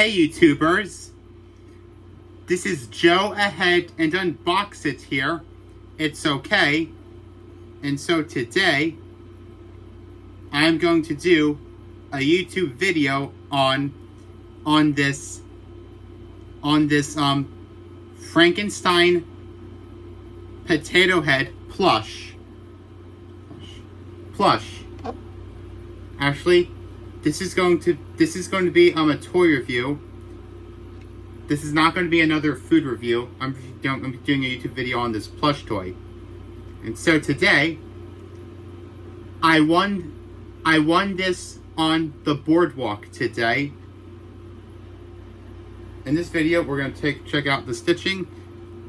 Hey YouTubers, this is Joe Ahead and Unbox It here. It's okay. And so today, I am going to do a YouTube video on this Frankenstein potato head plush. Actually, this is going to be a toy review. This is not going to be another food review. I'm doing a YouTube video on this plush toy. And so today, I won this on the boardwalk today. In this video, we're going to check out the stitching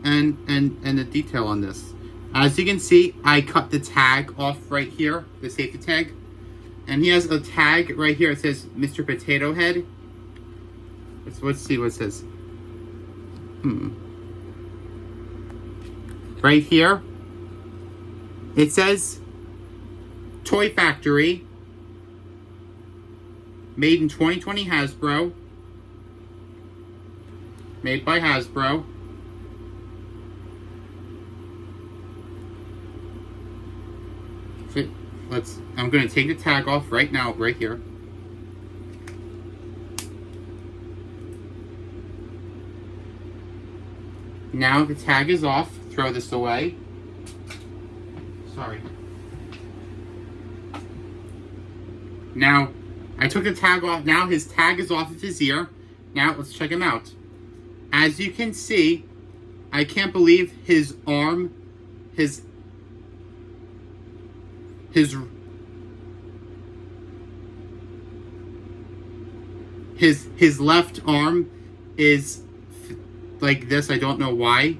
and the detail on this. As you can see, I cut the tag off right here, the safety tag. And he has a tag right here. It says Mr. Potato Head. Let's see what it says. Right here, it says Toy Factory, made in 2020 Hasbro. Made by Hasbro. I'm going to take the tag off right now, right here. Now the tag is off. Throw this away. Sorry. Now, I took the tag off. Now his tag is off of his ear. Now let's check him out. As you can see, I can't believe his arm, his left arm is like this. I don't know why.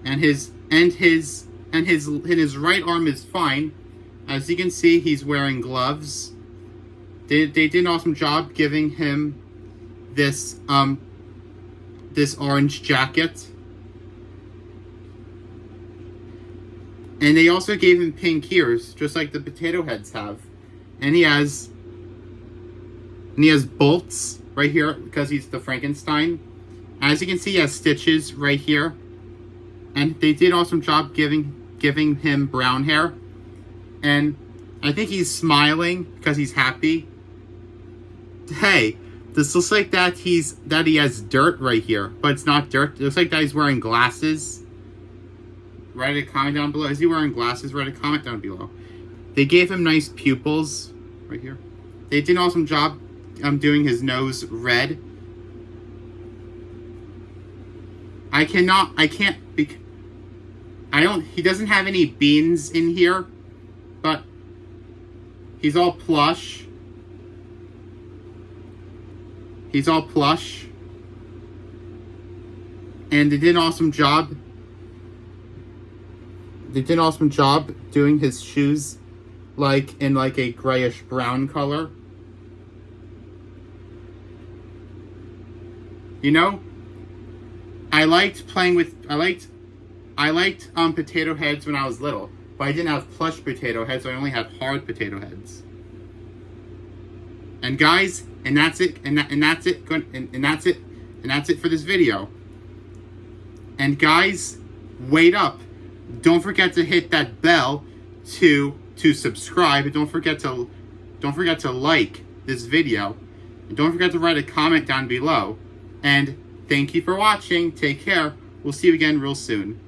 And his right arm is fine. As you can see, he's wearing gloves. They did an awesome job giving him this orange jacket. And they also gave him pink ears, just like the potato heads have. And he has bolts right here because he's the Frankenstein. As you can see, he has stitches right here. And they did an awesome job giving him brown hair. And I think he's smiling because he's happy. Hey, this looks like that he has dirt right here, but it's not dirt. It looks like that he's wearing glasses. Write a comment down below. Is he wearing glasses? Write a comment down below. They gave him nice pupils right here. They did an awesome job doing his nose red. He doesn't have any beans in here, but he's all plush. He's all plush. And they did an awesome job. They did an awesome job doing his shoes in a grayish brown color. You know, I liked potato heads when I was little, but I didn't have plush potato heads, so I only had hard potato heads. And guys, and that's it for this video. And guys, wait up. Don't forget to hit that bell to subscribe, and don't forget to like this video, and don't forget to write a comment down below. And thank you for watching. Take care. We'll see you again real soon.